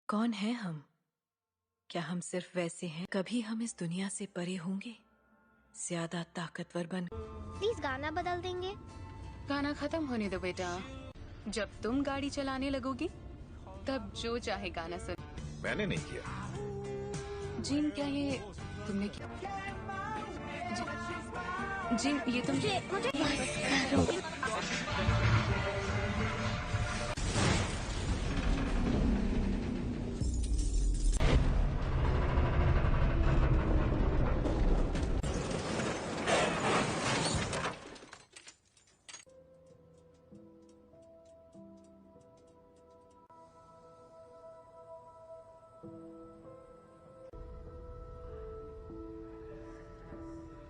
कौन है हम? क्या हम सिर्फ वैसे हैं? कभी हम इस दुनिया से परे होंगे, ज्यादा ताकतवर बन। प्लीज गाना बदल देंगे। गाना खत्म होने दो बेटा। जब तुम गाड़ी चलाने लगोगी तब जो चाहे गाना सुन। मैंने नहीं किया। जिन क्या ये तुमने किया? जिन ये तुमने मुझे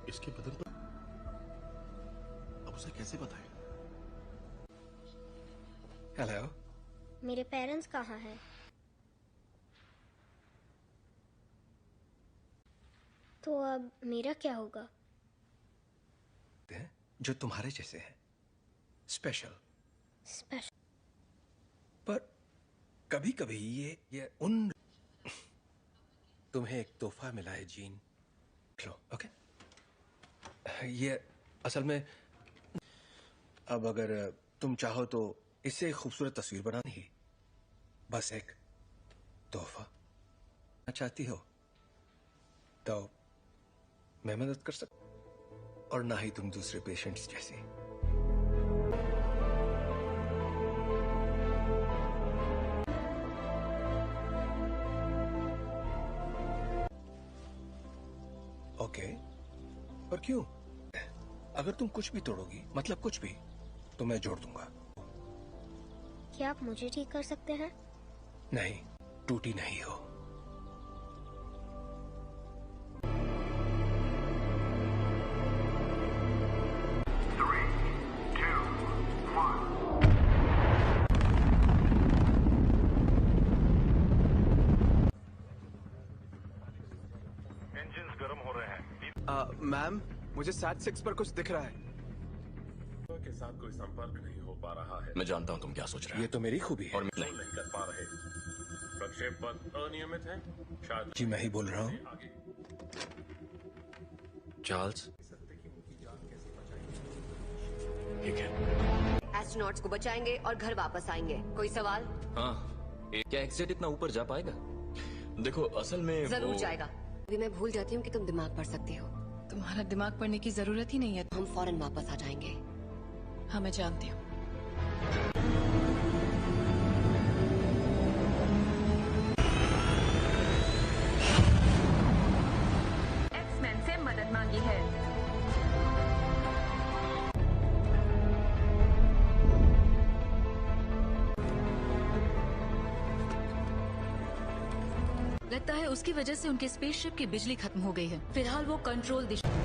इसके बदन पर अब उसे कैसे बताएं? हेलो। मेरे पेरेंट्स कहाँ हैं? तो अब मेरा क्या होगा? जो तुम्हारे जैसे हैं, स्पेशल। पर कभी कभी ये उन तुम्हें एक तोहफा मिला है जीन, लो। ओके, ये असल में अब अगर तुम चाहो तो इससे एक खूबसूरत तस्वीर बनानी ही, बस एक तोहफा चाहती हो तो मैं मदद कर सकता, और ना ही तुम दूसरे पेशेंट्स जैसी। ओके, पर क्यों? अगर तुम कुछ भी तोड़ोगी, मतलब कुछ भी, तो मैं जोड़ दूंगा। क्या आप मुझे ठीक कर सकते हैं? नहीं, टूटी नहीं हो। इंजन्स गर्म हो रहे हैं। मैम, मुझे SAT-6 पर कुछ दिख रहा है। के साथ कोई संपर्क नहीं हो पा रहा है। मैं जानता हूं तुम क्या सोच रहे हो। ये तो मेरी खूबी है। और नहीं कर पा रहे। प्रक्षेपण अनियमित है। शायद जी मैं ही बोल रहा हूँ। आगे चार्ल्स, ठीक है। एस्ट्रोनॉट्स को बचाएंगे और घर वापस आएंगे। कोई सवाल? हाँ, क्या एक्सेट इतना ऊपर जा पाएगा? देखो असल में जरूर जाएगा। अभी मैं भूल जाती हूँ कि तुम दिमाग पढ़ सकती हो। तुम्हारा दिमाग पढ़ने की जरूरत ही नहीं है। हम फौरन वापस आ जाएंगे। हाँ, मैं जानती हूँ। एक्समैन से मदद मांगी है। लगता है उसकी वजह से उनके स्पेसशिप की बिजली खत्म हो गई है। फिलहाल वो कंट्रोल दिशा।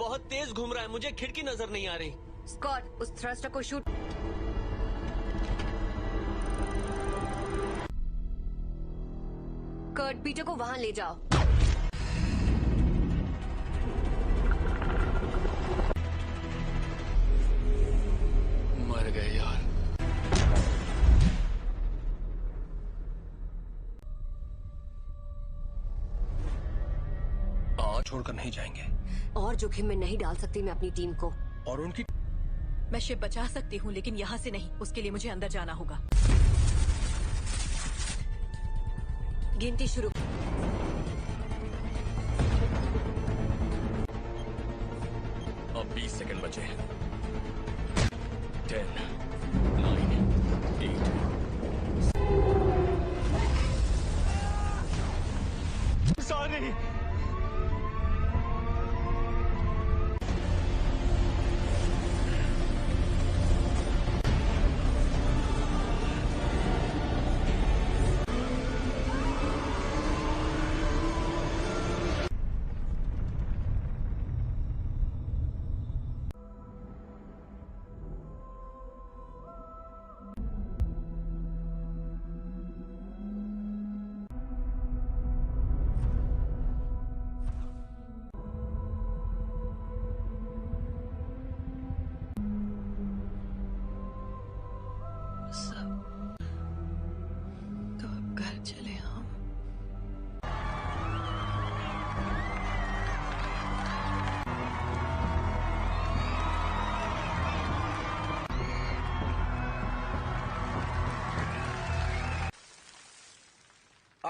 बहुत तेज घूम रहा है, मुझे खिड़की नजर नहीं आ रही। स्कॉट, उस थ्रस्टर को शूट। कर्ट, पीटर को वहां ले जाओ। मर गए यार। छोड़कर नहीं जाएंगे। और जोखिम में नहीं डाल सकती मैं अपनी टीम को। और उनकी मैं शिप बचा सकती हूँ, लेकिन यहाँ से नहीं। उसके लिए मुझे अंदर जाना होगा। गिनती शुरू। अब 20 सेकंड बचे हैं। 10, 9, 8। सॉरी।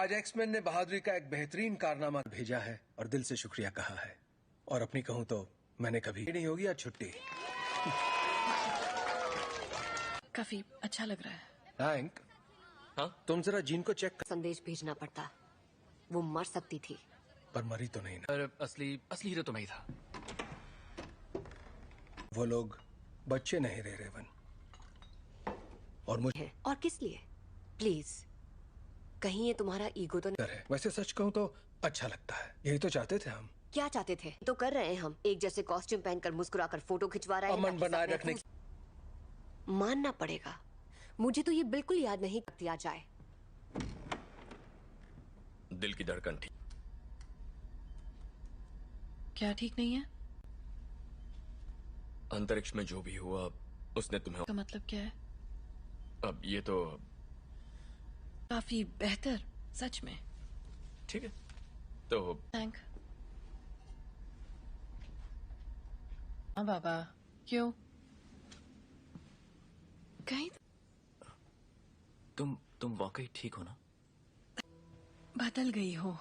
आज एक्समैन ने बहादुरी का एक बेहतरीन कारनामा भेजा है और दिल से शुक्रिया कहा है। और अपनी कहूं तो मैंने कभी नहीं होगी आज छुट्टी। काफी अच्छा लग रहा है। थैंक। हाँ? तुम जरा जीन को चेक कर। संदेश भेजना पड़ता, वो मर सकती थी। पर मरी तो नहीं ना। पर असली हीरो तो मैं ही था। वो लोग बच्चे नहीं रहे रेवन। और मुझे और किस लिए? प्लीज, कहीं ये तुम्हारा ईगो तो नहीं? है। वैसे सच कहूं तो अच्छा लगता है। यही तो चाहते थे हम। क्या चाहते थे? तो कर रहे हैं हम। एक जैसे कॉस्ट्यूम पहनकर मुस्कुराकर फोटो खिंचवा रहे हैं। अमन बनाए रखने की। मानना पड़ेगा, मुझे तो ये बिल्कुल याद नहीं दिया जाए। दिल की धड़कन ठीक। क्या ठीक नहीं है? अंतरिक्ष में जो भी हुआ उसने तुम्हें। का मतलब क्या है? अब ये तो काफी बेहतर, सच में। ठीक है तो थैंक। हाँ बाबा, क्यों? कहीं तुम वाकई ठीक हो ना? बदल गई हो।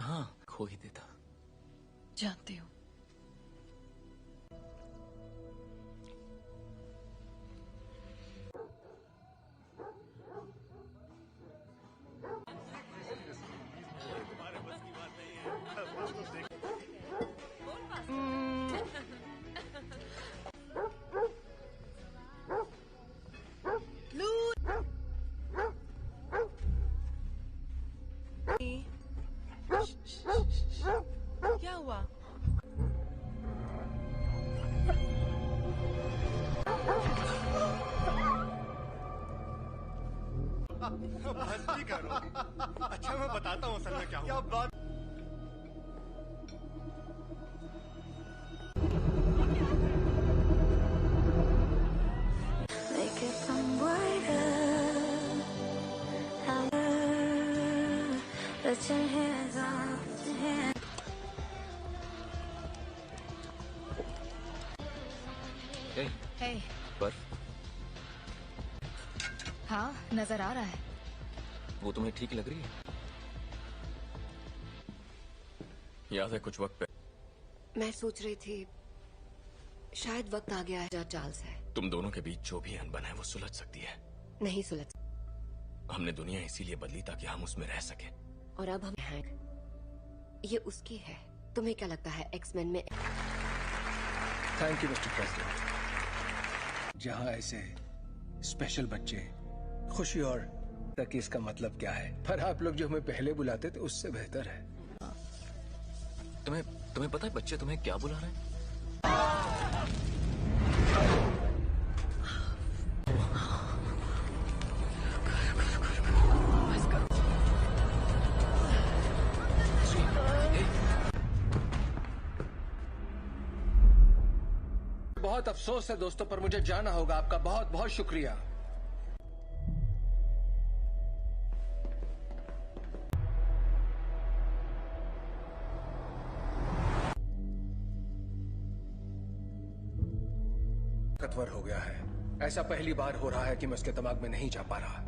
हाँ, खो ही देता। जानती हूँ। क्या हुआ? मस्ती करो। अच्छा मैं बताता हूँ असल में क्या हुआ। बात हे, बर्फ हाँ नजर आ रहा है। वो तुम्हें ठीक लग रही है? याद है कुछ वक्त पे मैं सोच रही थी शायद वक्त आ गया है। चार्ल्स है। तुम दोनों के बीच जो भी अनबन है वो सुलझ सकती है। नहीं सुलझ। हमने दुनिया इसीलिए बदली ताकि हम उसमें रह सके। और अब हम हैं। ये उसकी है। तुम्हें क्या लगता है एक्समैन में? Thank you mister president. जहां ऐसे स्पेशल बच्चे खुशी और तक इसका मतलब क्या है, पर आप लोग जो हमें पहले बुलाते थे उससे बेहतर है। तुम्हें पता है बच्चे तुम्हें क्या बुला रहे हैं? बहुत अफसोस है दोस्तों, पर मुझे जाना होगा। आपका बहुत बहुत शुक्रिया। ताकतवर हो गया है। ऐसा पहली बार हो रहा है कि मैं उसके दिमाग में नहीं जा पा रहा।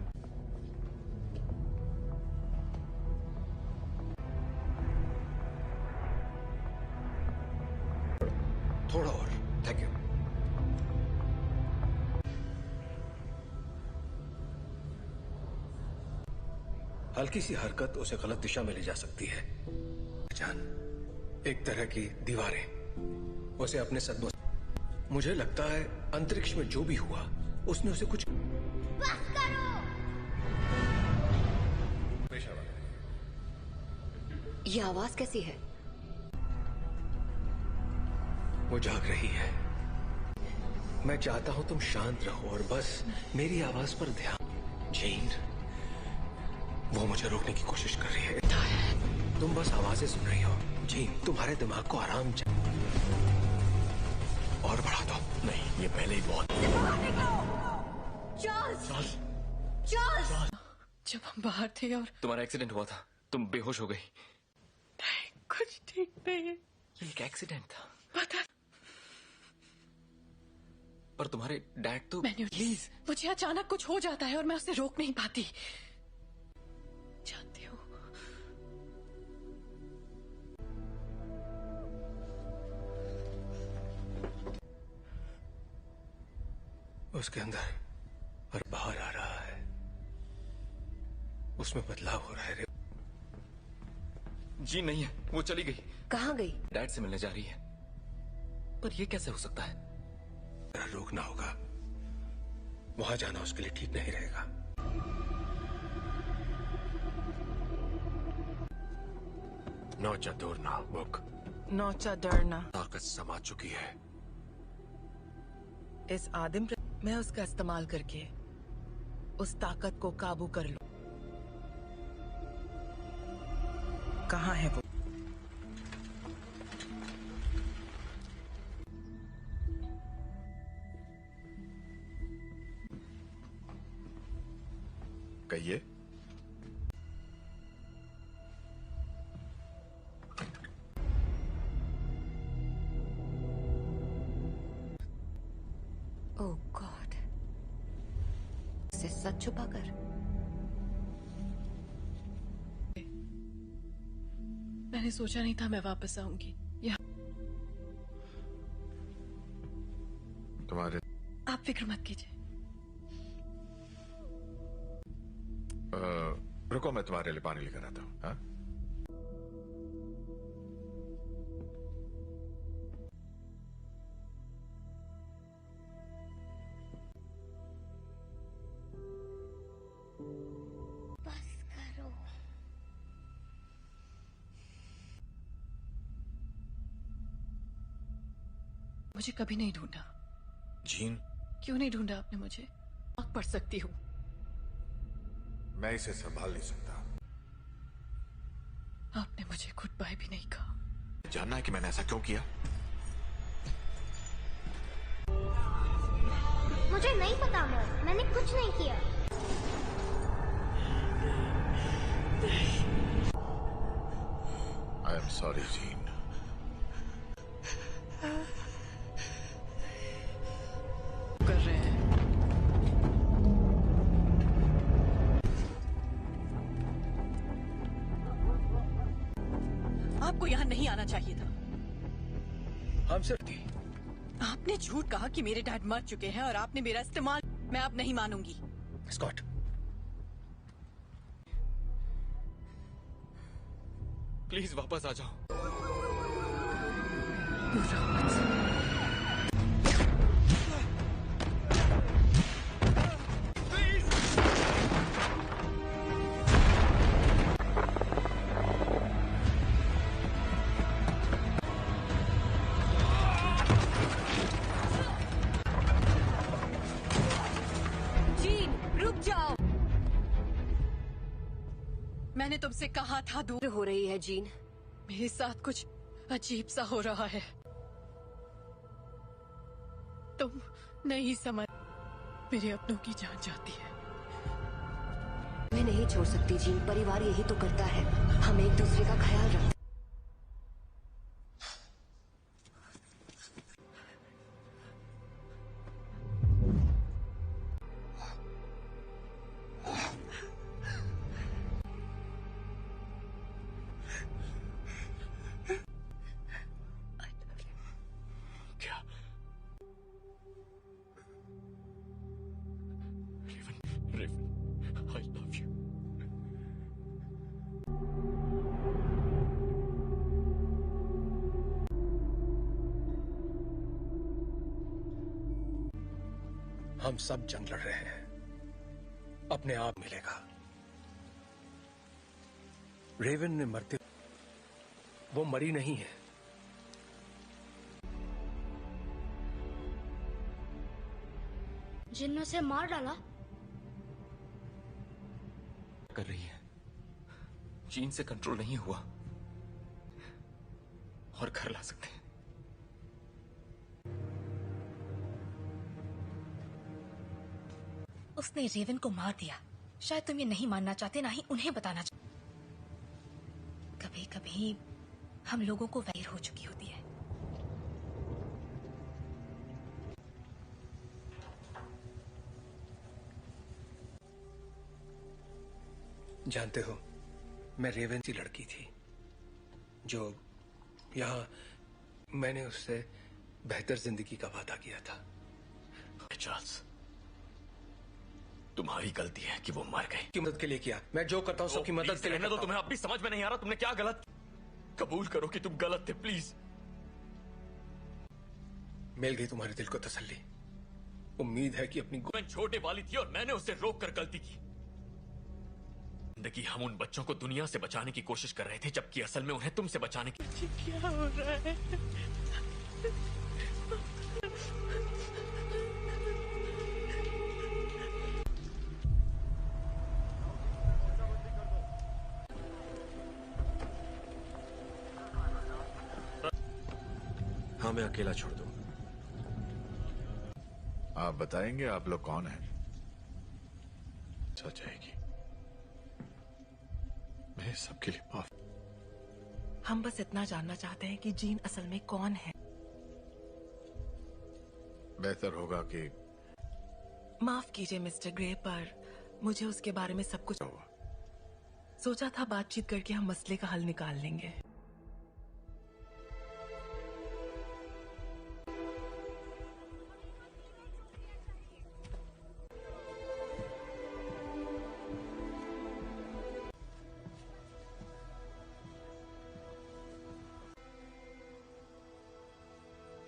थोड़ा और। Thank you. हल्की सी हरकत उसे गलत दिशा में ले जा सकती है। जान, एक तरह की दीवारें उसे अपने सदमों। मुझे लगता है अंतरिक्ष में जो भी हुआ उसने उसे कुछ। बस करो। ये आवाज कैसी है? वो जाग रही है। मैं चाहता हूं तुम शांत रहो और बस मेरी आवाज पर ध्यान। जेन, वो मुझे रोकने की कोशिश कर रही है। तुम बस आवाजें सुन रही हो। जेन, तुम्हारे दिमाग को आराम और बढ़ा दो। नहीं, ये पहले ही बहुत। चार्ल्स! जब हम बाहर थे और तुम्हारा एक्सीडेंट हुआ था, तुम बेहोश हो गई। कुछ ठीक नहीं है। ये एक एक्सीडेंट था। पता। पर तुम्हारे डैड तो। प्लीज, मुझे अचानक कुछ हो जाता है और मैं उसे रोक नहीं पाती। उसके अंदर और बाहर आ रहा है, उसमें बदलाव हो रहा है। जी नहीं है, वो चली गई। कहाँ गई? डैड से मिलने जा रही है। पर ये कैसे हो सकता है? रोकना होगा, वहां जाना उसके लिए ठीक नहीं रहेगा। नौचा दूरना बुक, नौचा डरना ताकत समा चुकी है। इस आदिम मैं उसका इस्तेमाल करके उस ताकत को काबू कर लूं। कहाँ है वो? कहिए। ओह गॉड, से सच छुपा कर। मैंने सोचा नहीं था मैं वापस आऊंगी। तुम्हारे आप फिक्र मत कीजिए। रुको, मैं तुम्हारे लिए पानी लेकर आता हूँ। हाँ? बस करो। मुझे कभी नहीं ढूंढा। जीन, क्यों नहीं ढूंढा आपने मुझे? आग पढ़ सकती हूँ। मैं इसे संभाल नहीं सकता। आपने मुझे गुड बाय भी नहीं कहा। जानना है कि मैंने ऐसा क्यों किया? मुझे नहीं पता मॉम, मैंने कुछ नहीं किया। I am sorry gene. कर रहे हैं। आपको यहाँ नहीं आना चाहिए था। हम सिर्फ थी। आपने झूठ कहा कि मेरे डैड मर चुके हैं और आपने मेरा इस्तेमाल। मैं अब नहीं मानूंगी। स्कॉट, प्लीज वापस आ जाओ। जीन, रुक जाओ। मैंने तुमसे कहा था दूर हो रही है जीन। मेरे साथ कुछ अजीब सा हो रहा है। तुम नहीं समझ। मेरे अपनों की जान जाती है। मैं नहीं छोड़ सकती जीन, परिवार यही तो करता है। हम एक दूसरे का ख्याल रखते। I love you. हम सब जंग लड़ रहे हैं, अपने आप मिलेगा। रेवन ने मरते, वो मरी नहीं है। जिन ने उसे मार डाला। कर रही है, जीन से कंट्रोल नहीं हुआ और घर ला सकते हैं। उसने रेवन को मार दिया। शायद तुम ये नहीं मानना चाहते, ना ही उन्हें बताना चाहते। कभी कभी हम लोगों को वैर हो चुकी होती है। जानते हो, मैं रेवन सी लड़की थी जो यहाँ मैंने उससे बेहतर जिंदगी का वादा किया था। चार्ल्स, तुम्हारी गलती है कि वो मर गए। की मदद के लिए किया, मैं जो करता हूँ सबकी मदद के लिए रहने दो। तुम्हें अब भी समझ में नहीं आ रहा तुमने क्या गलत। कबूल करो कि तुम गलत थे प्लीज। मिल गई तुम्हारे दिल को तसल्ली। उम्मीद है कि अपनी मैं छोटे वाली थी और मैंने उसे रोक कर गलती की। जिंदगी हम उन बच्चों को दुनिया से बचाने की कोशिश कर रहे थे, जबकि असल में उन्हें तुमसे बचाने की। क्या हो रहा है? हाँ, मैं अकेला छोड़ दूं। आप बताएंगे आप लोग कौन हैं? सच है कि मैं सबके लिए माफ। हम बस इतना जानना चाहते हैं कि जीन असल में कौन है। बेहतर होगा कि माफ कीजिए मिस्टर ग्रे, पर मुझे उसके बारे में सब कुछ सोचा था। बातचीत करके हम मसले का हल निकाल लेंगे।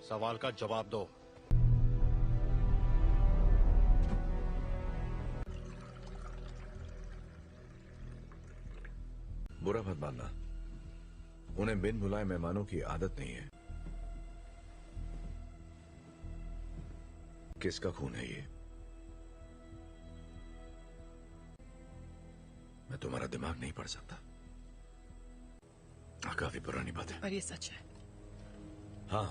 सवाल का जवाब दो। बुरा मत मानना, उन्हें बिन बुलाए मेहमानों की आदत नहीं है। किसका खून है ये? मैं तुम्हारा दिमाग नहीं पढ़ सकता। काफी पुरानी बात है, पर ये सच है। हाँ,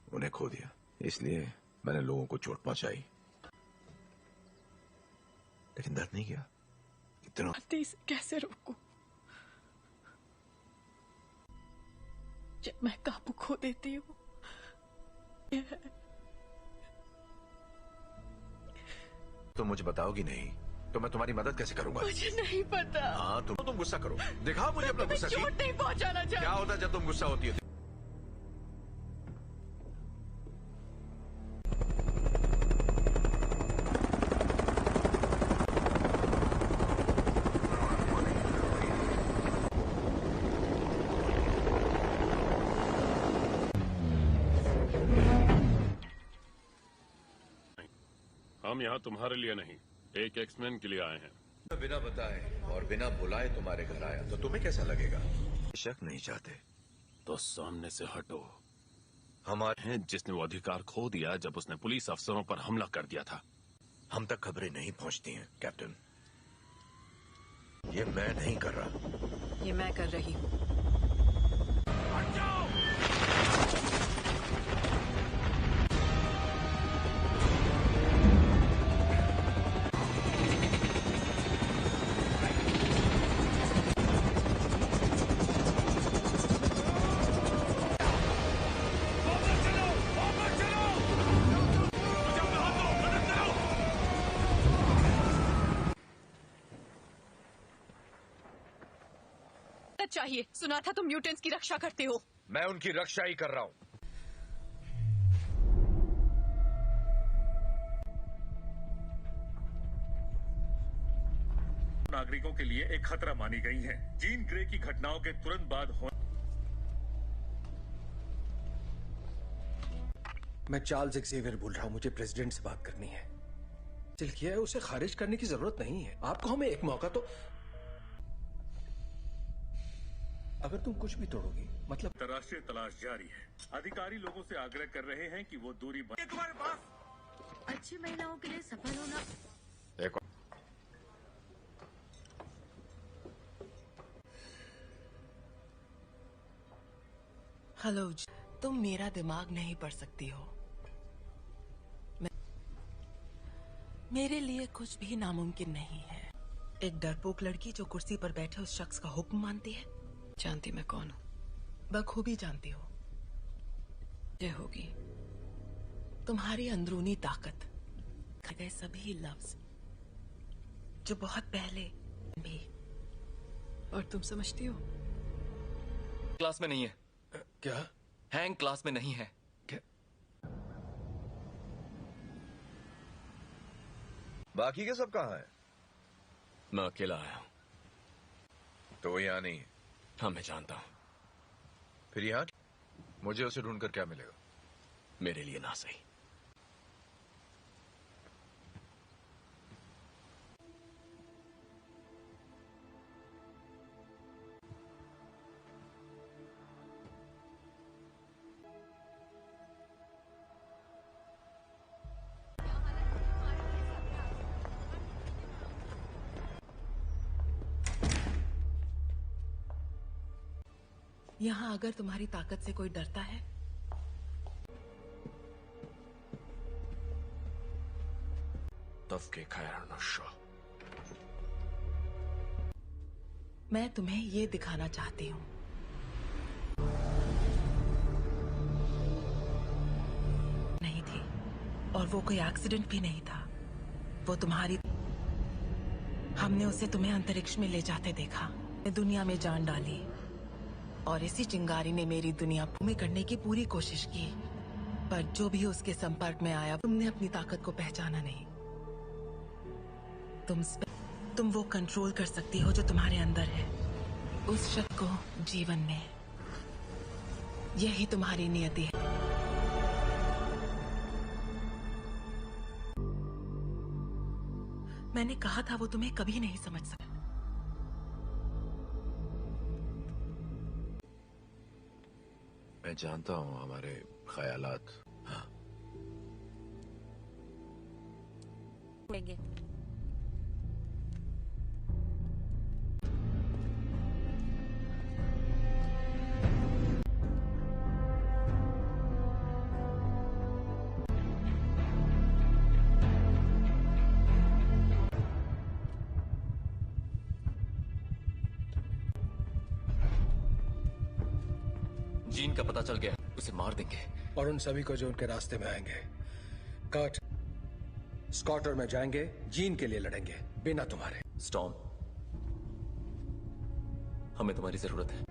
उन्हें खो दिया, इसलिए मैंने लोगों को चोट पहुंचाई, लेकिन दर्द नहीं किया। इतना इसे कैसे रोकूं? जब मैं काबू खो देती हूँ। तो मुझे बताओगी नहीं तो मैं तुम्हारी मदद कैसे करूंगा? मुझे नहीं पता। हाँ, तुम गुस्सा करो, दिखाओ मुझे अपना गुस्सा। चोट नहीं पहुंचाना चाहिए। क्या होता है जब तुम गुस्सा होती है? हम यहाँ तुम्हारे लिए नहीं, एक एक्समैन के लिए आए हैं। बिना बताए और बिना बुलाए तुम्हारे घर आया तो तुम्हें कैसा लगेगा? शक नहीं चाहते तो सामने से हटो। हमारे हैं जिसने वो अधिकार खो दिया जब उसने पुलिस अफसरों पर हमला कर दिया था। हम तक खबरें नहीं पहुंचती हैं कैप्टन। ये मैं नहीं कर रहा, ये मैं कर रही हूँ। चाहिए। सुना था तुम म्यूटेंट्स की रक्षा करते हो। मैं उनकी रक्षा ही कर रहा हूं। नागरिकों के लिए एक खतरा मानी गई हैं। जीन ग्रे की घटनाओं के तुरंत बाद मैं चार्ल्स एक्सेवियर बोल रहा हूं। मुझे प्रेसिडेंट से बात करनी है। दिल किया है, उसे खारिज करने की जरूरत नहीं है। आपको हमें एक मौका तो। अगर तुम कुछ भी तोड़ोगी मतलब। अंतर्राष्ट्रीय तलाश जारी है। अधिकारी लोगों से आग्रह कर रहे हैं कि वो दूरी तुम्हारे पास अच्छी महिलाओं के लिए सफल होना। हेलो, तुम मेरा दिमाग नहीं पढ़ सकती हो। मेरे लिए कुछ भी नामुमकिन नहीं है। एक डरपोक लड़की जो कुर्सी पर बैठे उस शख्स का हुक्म मानती है। जानती मैं कौन हूँ? बखूबी जानती हो। ये होगी तुम्हारी अंदरूनी ताकत, गए सभी लफ्ज जो बहुत पहले भी। और तुम समझती हो? क्लास में नहीं है। क्या? हैंग क्लास में नहीं है। बाकी के सब कहाँ हैं? मैं अकेला आया हूं। तो वो यहाँ नहीं है? हाँ, मैं जानता हूं। फिर यहाँ मुझे उसे ढूंढकर क्या मिलेगा? मेरे लिए ना सही। यहाँ अगर तुम्हारी ताकत से कोई डरता है तब के खैर नशो। मैं तुम्हें ये दिखाना चाहती हूँ। नहीं थी, और वो कोई एक्सीडेंट भी नहीं था। वो तुम्हारी, हमने उसे तुम्हें अंतरिक्ष में ले जाते देखा, दुनिया में जान डाली, और इसी चिंगारी ने मेरी दुनिया में करने की पूरी कोशिश की। पर जो भी उसके संपर्क में आया, तुमने अपनी ताकत को पहचाना नहीं। तुम वो कंट्रोल कर सकती हो जो तुम्हारे अंदर है, उस शक्ति को जीवन में। यही तुम्हारी नियति है। मैंने कहा था वो तुम्हें कभी नहीं समझ सका। मैं जानता हूँ हमारे ख्यालात। हाँ। जीन का पता चल गया, उसे मार देंगे। और उन सभी को जो उनके रास्ते में आएंगे। कर्ट, स्कॉट और मैं जाएंगे, जीन के लिए लड़ेंगे, बिना तुम्हारे। स्टॉर्म, हमें तुम्हारी जरूरत है।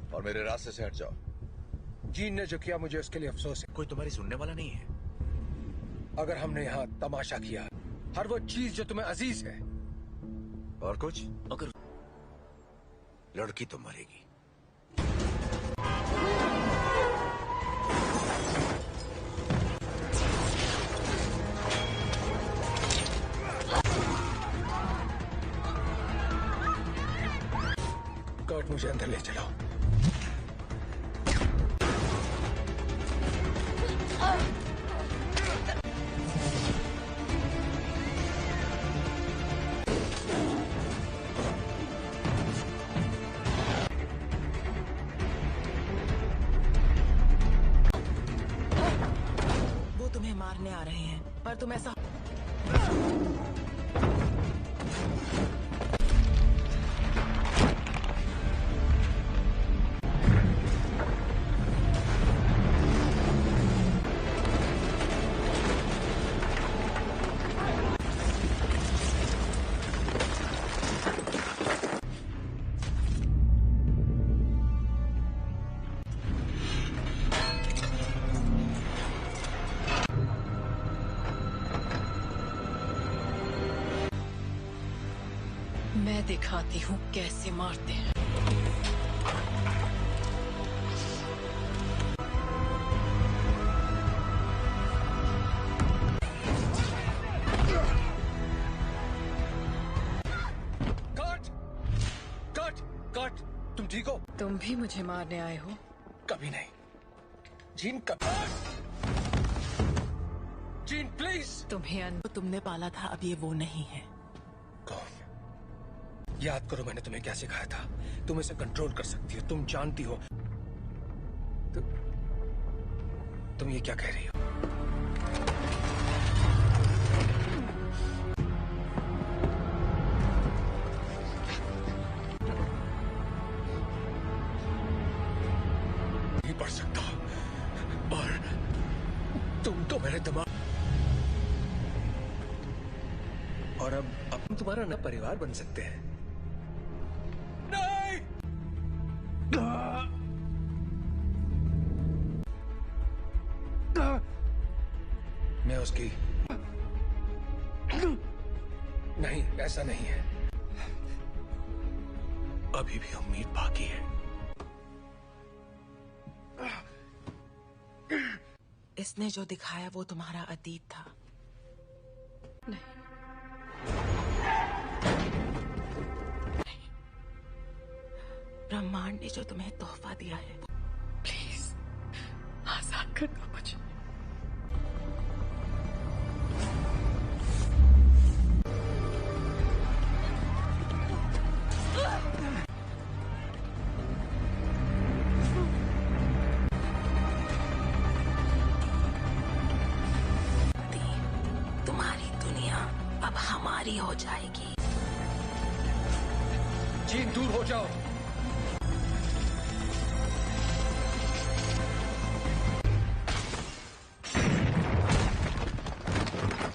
और मेरे रास्ते से हट जाओ। जीन ने जो किया मुझे उसके लिए अफसोस है। कोई तुम्हारी सुनने वाला नहीं है। अगर हमने यहाँ तमाशा किया, हर वो चीज जो तुम्हें अजीज है। और कुछ? अगर लड़की तो मरेगी। कर्ट, मुझे अंदर ले चलो। वो तुम्हें मारने आ रहे हैं, पर तुम ऐसा मैं दिखाती हूँ कैसे मारते हैं। कट! कट! कट! तुम ठीक हो? तुम भी मुझे मारने आए हो? कभी नहीं। जीन, कभी। Gene, please! तुम्हें तुमने पाला था, अब ये वो नहीं है। कौन? याद करो मैंने तुम्हें क्या सिखाया था। तुम इसे कंट्रोल कर सकती हो, तुम जानती हो। तुम ये क्या कह रही हो? नहीं पढ़ सकता, और तो मेरे दिमाग और अब हम तुम्हारा नया परिवार बन सकते हैं। नहीं! मैं उसकी नहीं, ऐसा नहीं है। अभी भी उम्मीद बाकी है। इसने जो दिखाया वो तुम्हारा अतीत था। नहीं, ब्रह्मांड ने जो तुम्हें तोहफा दिया है, प्लीज आजाद कर दो मुझे। तुम्हारी दुनिया अब हमारी हो जाएगी। जीन, दूर हो जाओ।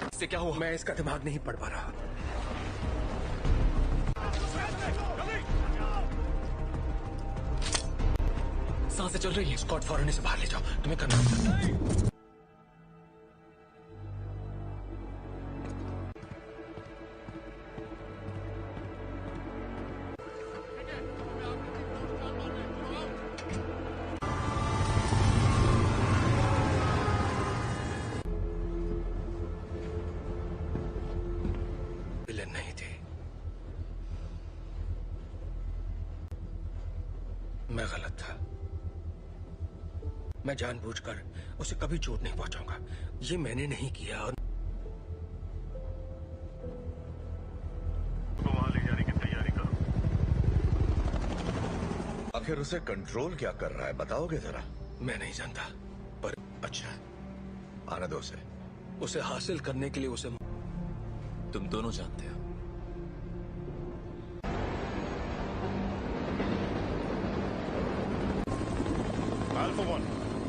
इससे क्या हुआ? मैं इसका दिमाग नहीं पढ़ पा रहा। सांसें चल रही है। स्कॉट, फौरन इसे बाहर ले जाओ। तुम्हें करना होगा। विलेन नहीं थी। मैं गलत था। मैं जानबूझकर उसे कभी चोट नहीं पहुंचाऊंगा। ये मैंने नहीं किया। और तो वहां ले जाने की तैयारी करो। आखिर उसे कंट्रोल क्या कर रहा है, बताओगे जरा? मैं नहीं जानता, पर अच्छा, आने दो उसे। उसे हासिल करने के लिए उसे तुम दोनों जानते हो। अल्फा वन,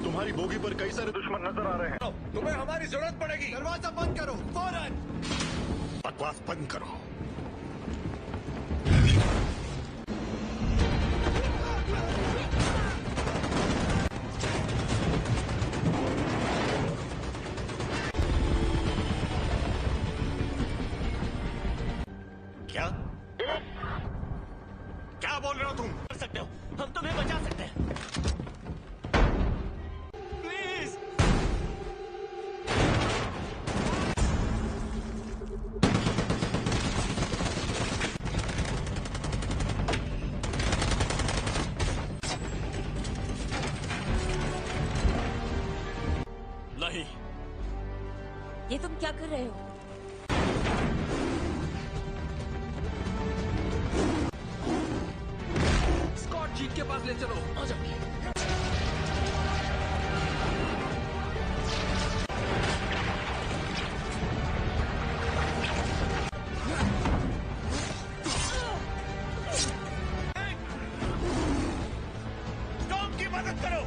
तुम्हारी बोगी पर कई सारे दुश्मन नजर आ रहे हैं। तुम्हें हमारी जरूरत पड़ेगी। दरवाजा बंद करो फौरन। बकवास बंद करो। क्या क्या बोल रहे हो तुम? कर सकते हो, हम तुम्हें बचा सकते हैं। प्लीज। नहीं, ये तुम क्या कर रहे हो? स्कॉट, जीन के पास ले चलो। आ जाओ। टॉम की मदद करो।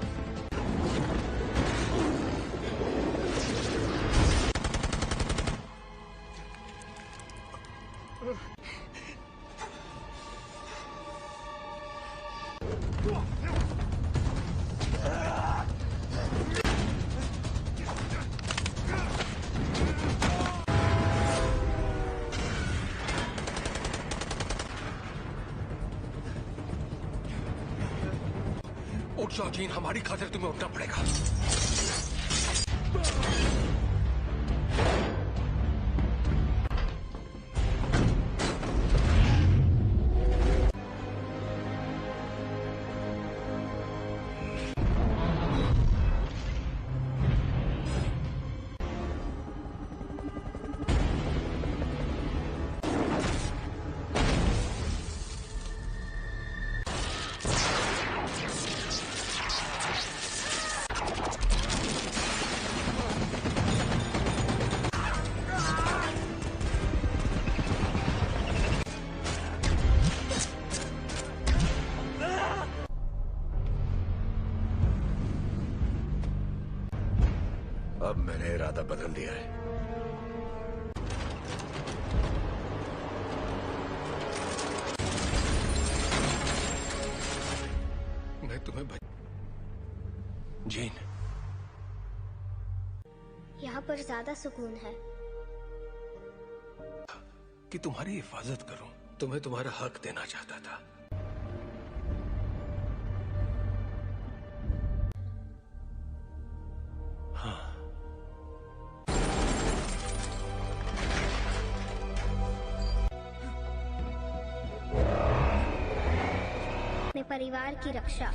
उठ जाओ जीन, हमारी खातिर तुम्हें उठना पड़ेगा। इरादा बदल दिया है। मैं तुम्हें जीन, यहाँ पर ज्यादा सुकून है। कि तुम्हारी हिफाजत करूं, तुम्हें तुम्हारा हक देना चाहता था। हाँ, अपने परिवार की रक्षा।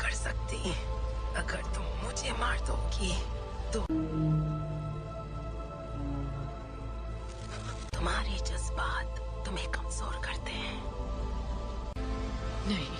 कर सकती, अगर तुम मुझे मार दोगी तो तुम्हारे जज्बात तुम्हें कमजोर करते हैं। नहीं,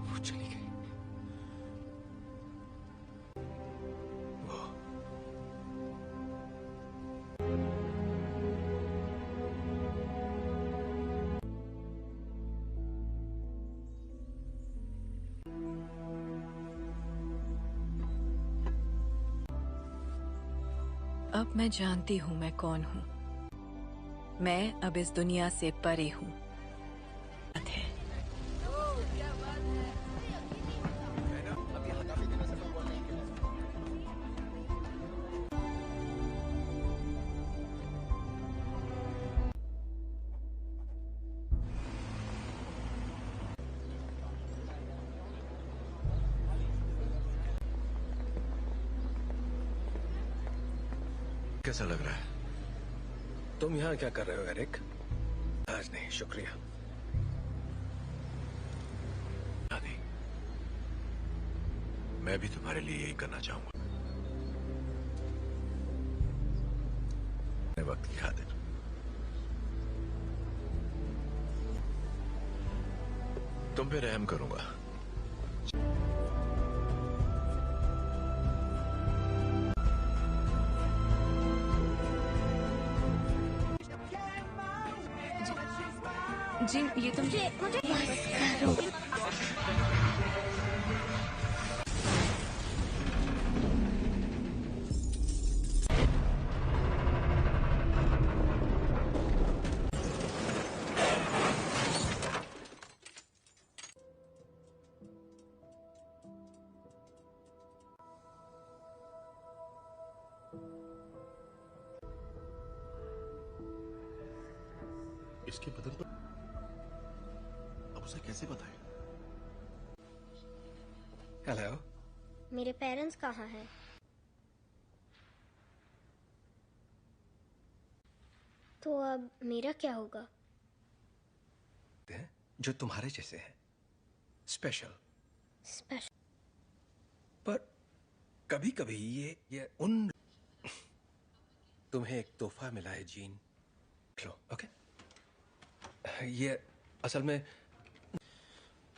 वो चली गई। वो अब मैं जानती हूँ मैं कौन हूँ। मैं अब इस दुनिया से परे हूँ। कैसा लग रहा है? तुम यहाँ क्या कर रहे हो एरिक? आज नहीं, शुक्रिया। आदि, मैं भी तुम्हारे लिए यही करना चाहूंगा। वक्त की खातिर तुम पे रहम करूंगा। जी, ये तुम मुझे बस करो। इसके बदन पर अब उसे कैसे बताएं? हेलो, मेरे पेरेंट्स कहाँ हैं? तो अब मेरा क्या होगा? जो तुम्हारे जैसे हैं, स्पेशल। स्पेशल। पर कभी कभी ये उन तुम्हें एक तोहफा मिला है जीन, लो, ओके? ये असल में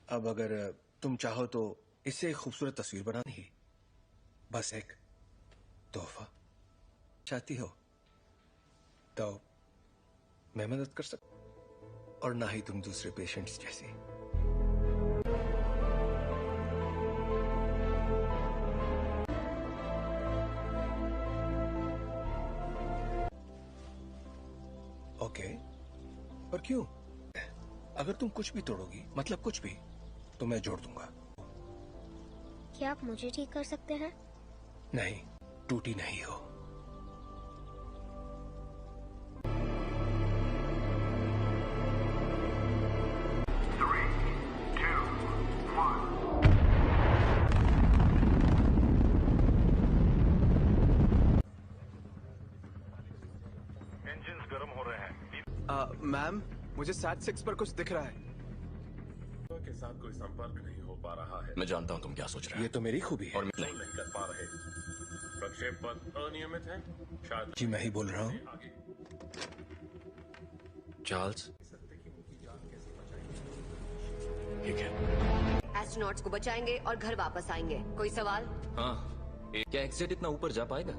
अब अगर तुम चाहो तो इससे एक खूबसूरत तस्वीर बनानी ही, बस एक तोहफा चाहती हो तो मैं मदद कर सकता, और ना ही तुम दूसरे पेशेंट्स जैसी। ओके, पर क्यों? अगर तुम कुछ भी तोड़ोगी, मतलब कुछ भी, तो मैं जोड़ दूंगा। क्या आप मुझे ठीक कर सकते हैं? नहीं, टूटी नहीं हो। इंजन्स गर्म हो रहे हैं। मैम, मुझे SAT-6 पर कुछ दिख रहा है। के साथ कोई संपर्क नहीं हो पा रहा है। मैं जानता हूँ तुम क्या सोच रहे हो। ये तो मेरी खूबी है। और नहीं कर पा रहे। प्रक्षेप पथ अनियमित है। शायद जी मैं ही बोल रहा हूँ। चार्ल्स, ठीक है। एस्ट्रोनॉट्स को बचाएंगे और घर वापस आएंगे। कोई सवाल? हाँ, क्या एक्सेट इतना ऊपर जा पाएगा?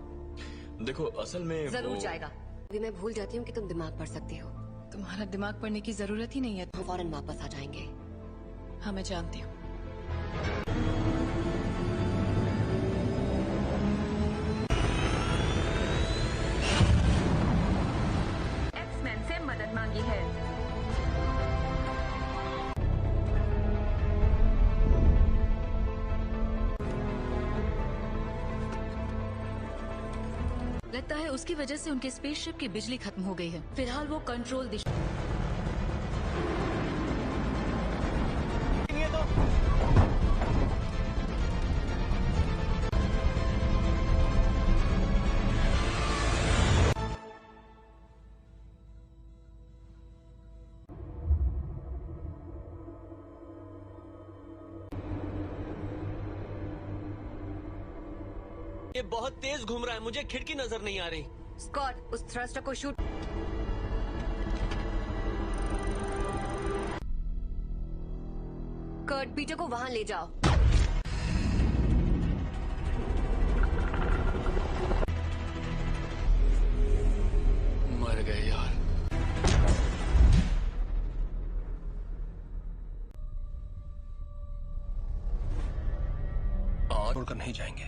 देखो असल में जरूर जाएगा। अभी मैं भूल जाती हूँ कि तुम दिमाग पढ़ सकती हो। तुम्हारा दिमाग पढ़ने की जरूरत ही नहीं है। हम फौरन वापस आ जाएंगे। हाँ, मैं जानती हूँ। एक्समैन से मदद मांगी है। लगता है उसकी वजह से उनके स्पेसशिप की बिजली खत्म हो गई है। फिलहाल वो कंट्रोल दिशा ये बहुत तेज घूम रहा है, मुझे खिड़की नजर नहीं आ रही। स्कॉट, उस थ्रस्टर को शूट। कर्ट, पीटर को वहां ले जाओ। मर गए यार। छोड़कर नहीं जाएंगे।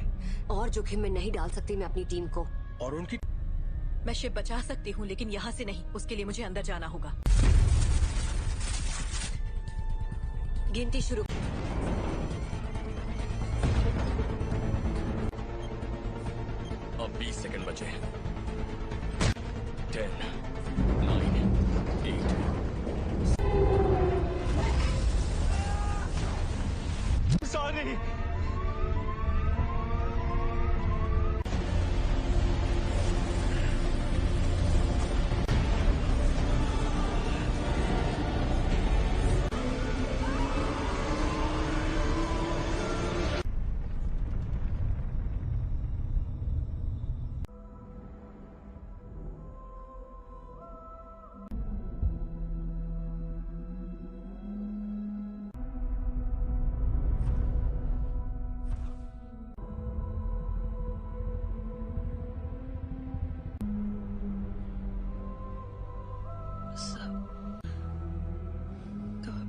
और जोखिम में नहीं डाल सकती मैं अपनी टीम को। और उनकी मैं शिप बचा सकती हूँ, लेकिन यहाँ से नहीं। उसके लिए मुझे अंदर जाना होगा। गिनती शुरू। अब 20 सेकंड बचे। 10, 9, 8। सॉरी।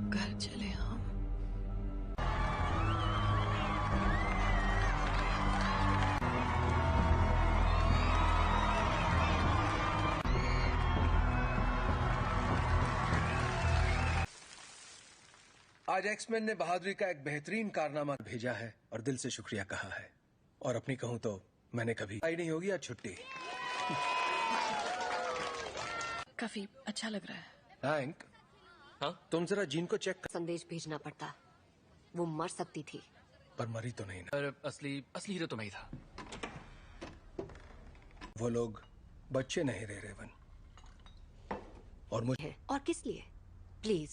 घर चले हम। आज एक्समैन ने बहादुरी का एक बेहतरीन कारनामा भेजा है और दिल से शुक्रिया कहा है। और अपनी कहूं तो मैंने कभी आई नहीं होगी आज छुट्टी। काफी अच्छा लग रहा है। हैंक, हाँ तुम जरा जीन को चेक कर। संदेश भेजना पड़ता। वो मर सकती थी। पर मरी तो नहीं ना। पर असली हीरो तो मैं ही था। वो लोग बच्चे नहीं रहे रेवन। और मुझे और किस लिए? प्लीज,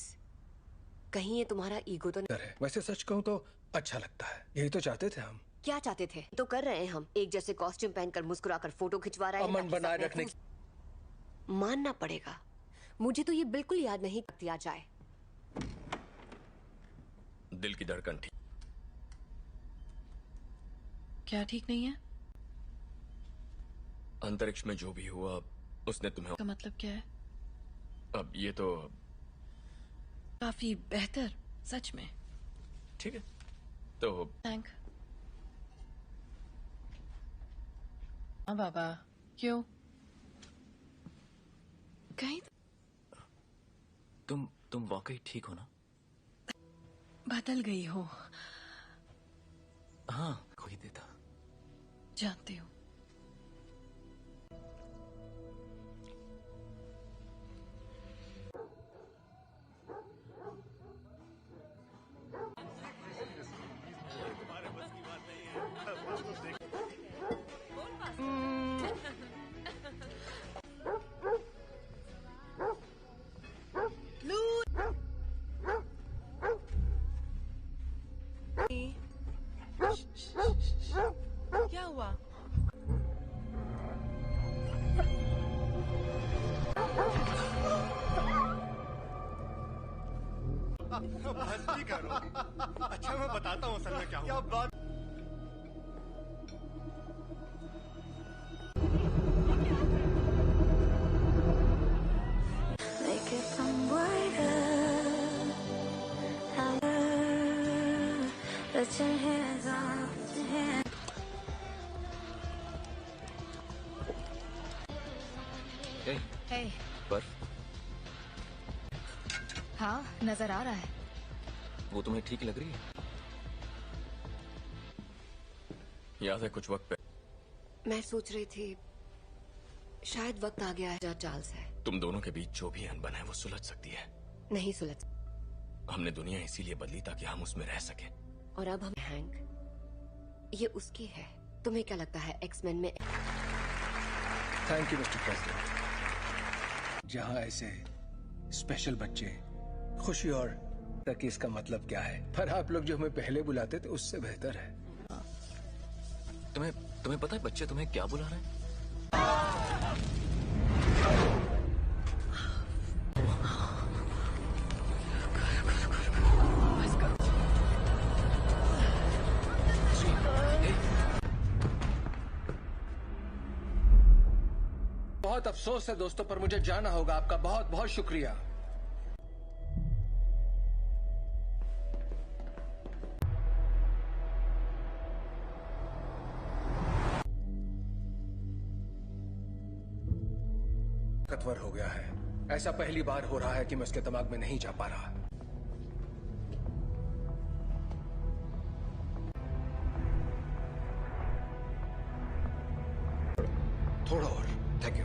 कहीं ये तुम्हारा ईगो तो नहीं है। वैसे सच कहूं तो अच्छा लगता है। यही तो चाहते थे हम। क्या चाहते थे तो कर रहे हैं हम। एक जैसे कॉस्ट्यूम पहनकर मुस्कुराकर फोटो खिंचवा रहे हैं। अमन बनाए रखने मानना पड़ेगा, मुझे तो ये बिल्कुल याद नहीं दिया जाए। दिल की धड़कन ठीक। क्या ठीक नहीं है? अंतरिक्ष में जो भी हुआ उसने तुम्हें। का मतलब क्या है? अब ये तो काफी बेहतर, सच में। ठीक है तो थैंक। हाँ बाबा, क्यों? कहीं तुम वाकई ठीक हो ना? बदल गई हो। हाँ, कोई देता। जानती हूँ। क्या हुआ? मस्ती करो। अच्छा मैं बताता हूँ असल में क्या हुआ। बात Hey. बर्फ हाँ, नजर आ रहा है। वो तुम्हें ठीक लग रही है? याद है कुछ वक्त पहले मैं सोच रही थी शायद वक्त आ गया है जहाँ चार्ल्स है। तुम दोनों के बीच जो भी अनबन है वो सुलझ सकती है। नहीं सुलझ। हमने दुनिया इसीलिए बदली ताकि हम उसमें रह सके। और अब हम हैंक, ये उसकी है। तुम्हें क्या लगता है एक्समैन में? Thank you mister president. जहां ऐसे स्पेशल बच्चे खुशी और तक इसका मतलब क्या है, पर आप लोग जो हमें पहले बुलाते थे उससे बेहतर है। तुम्हें पता है बच्चे तुम्हें क्या बुला रहे हैं? बहुत अफसोस है दोस्तों, पर मुझे जाना होगा। आपका बहुत बहुत शुक्रिया। ताकतवर हो गया है। ऐसा पहली बार हो रहा है कि मैं उसके दिमाग में नहीं जा पा रहा। थोड़ा और। Thank you.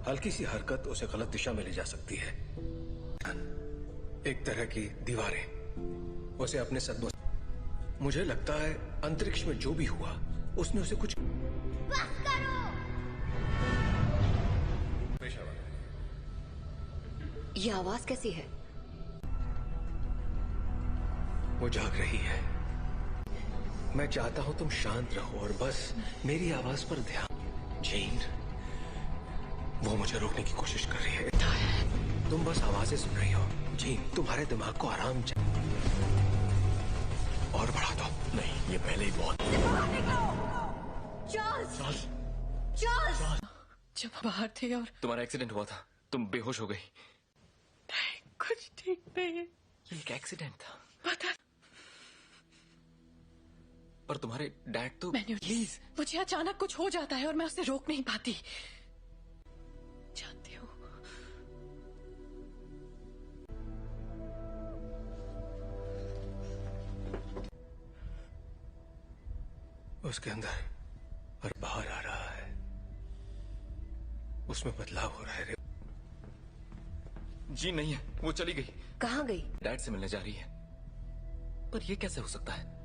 हल्की सी हरकत उसे गलत दिशा में ले जा सकती है। एक तरह की दीवारें उसे अपने सदमों। मुझे लगता है अंतरिक्ष में जो भी हुआ उसने उसे कुछ। बस करो। ये आवाज कैसी है? वो जाग रही है। मैं चाहता हूं तुम शांत रहो और बस मेरी आवाज पर ध्यान। जीन, वो मुझे रोकने की कोशिश कर रही है। तुम बस आवाजें सुन रही हो। जीन, तुम्हारे दिमाग को आराम चाहिए। और बढ़ा दो। नहीं, ये पहले ही बहुत। चार्ल्स! चार्ल्स! जब बाहर थे और तुम्हारा एक्सीडेंट हुआ था, तुम बेहोश हो गई। नहीं, कुछ ठीक नहीं है। ये एक एक्सीडेंट था। पता। पर तुम्हारे डैड तो। प्लीज, मुझे अचानक कुछ हो जाता है और मैं उसे रोक नहीं पाती। जानती हूँ। उसके अंदर और बाहर आ रहा है। उसमें बदलाव हो रहा है। जी नहीं है, वो चली गई। कहाँ गई? डैड से मिलने जा रही है। पर ये कैसे हो सकता है?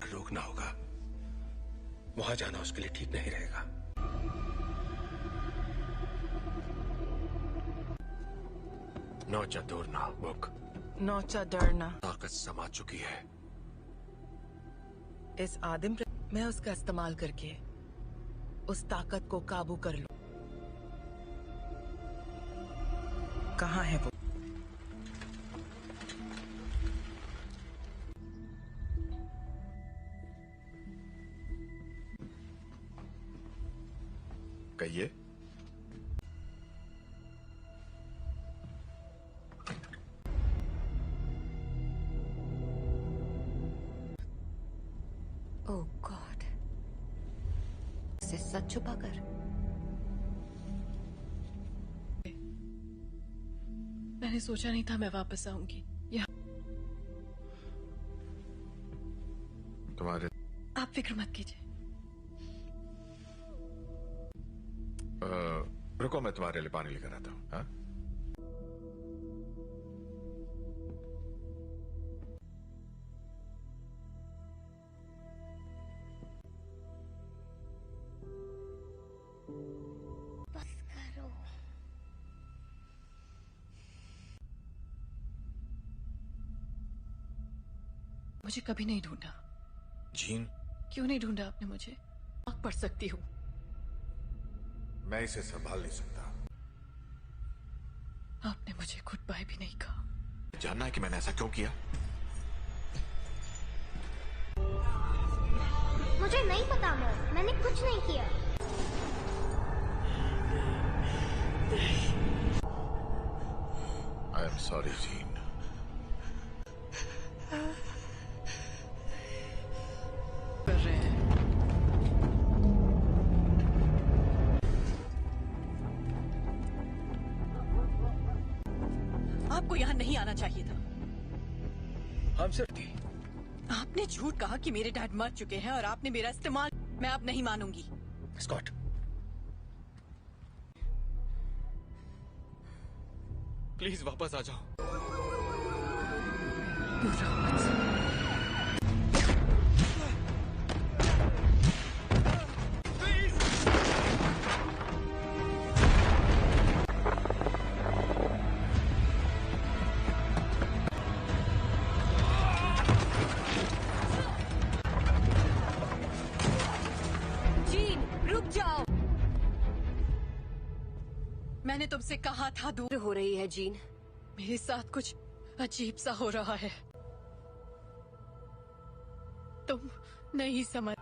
रोकना होगा। वहां जाना उसके लिए ठीक नहीं रहेगा। नौचा दौड़ना बुक। नौचा डरना ताकत समा चुकी है। इस आदिम मैं उसका इस्तेमाल करके उस ताकत को काबू कर लूं। कहाँ है वो? कहिए। ओह गॉड, इसे सच छुपाकर। मैंने सोचा नहीं था मैं वापस आऊंगी यहाँ। तुम्हारे आप फिक्र मत कीजिए। रुको, मैं तुम्हारे लिए पानी लेकर आता हूँ। हाँ? बस करो। मुझे कभी नहीं ढूंढा। जीन, क्यों नहीं ढूंढा आपने मुझे? आग पढ़ सकती हूँ। मैं इसे संभाल नहीं सकता। आपने मुझे गुड बाय भी नहीं कहा। जानना है कि मैंने ऐसा क्यों किया? मुझे नहीं पता मॉम, मैंने कुछ नहीं किया। I am sorry gene. कर रहे हैं। आपको यहाँ नहीं आना चाहिए था। हम सिर्फ थी। आपने झूठ कहा कि मेरे डैड मर चुके हैं और आपने मेरा इस्तेमाल। मैं अब नहीं मानूंगी। स्कॉट, प्लीज वापस आ जाओ। जीन, रुक जाओ। मैंने तुमसे कहा था दूर हो रही है जीन। मेरे साथ कुछ अजीब सा हो रहा है। तुम नहीं समझ।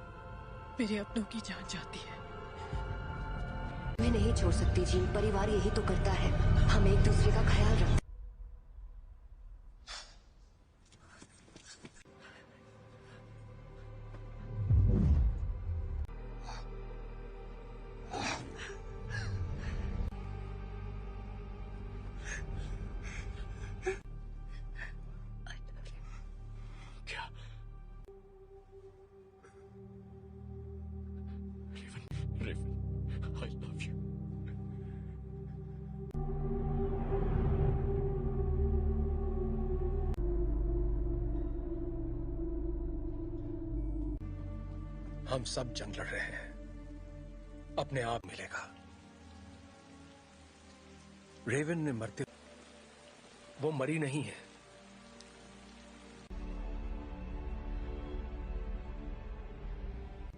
मेरे अपनों की जान जाती है। मैं नहीं छोड़ सकती जीन, परिवार यही तो करता है। हम एक दूसरे का ख्याल रखते। I love you. हम सब जंग लड़ रहे हैं। अपने आप मिलेगा। रेवन ने मरते, वो मरी नहीं है।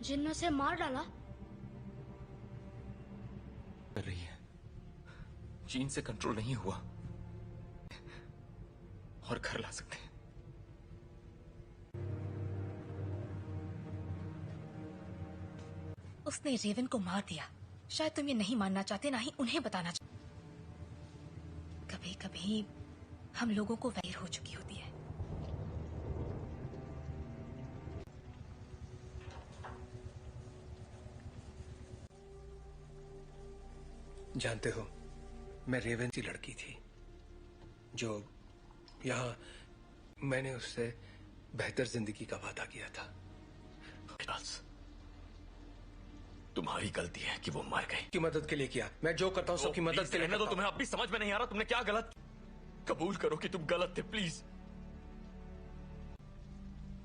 जिन ने उसे मार डाला। कर रही है। जीन से कंट्रोल नहीं हुआ और घर ला सकते हैं। उसने रेवन को मार दिया। शायद तुम ये नहीं मानना चाहते, ना ही उन्हें बताना चाहते। कभी कभी हम लोगों को वैर हो चुकी होती है। जानते हो, मैं रेवन की लड़की थी जो यहाँ मैंने उससे बेहतर जिंदगी का वादा किया था। तुम्हारी गलती है कि वो मर गई। की मदद के लिए किया। मैं जो करता हूँ सबकी मदद के लिए रहने दो। तुम्हें अब भी समझ में नहीं आ रहा तुमने क्या गलत। कबूल करो कि तुम गलत थे प्लीज।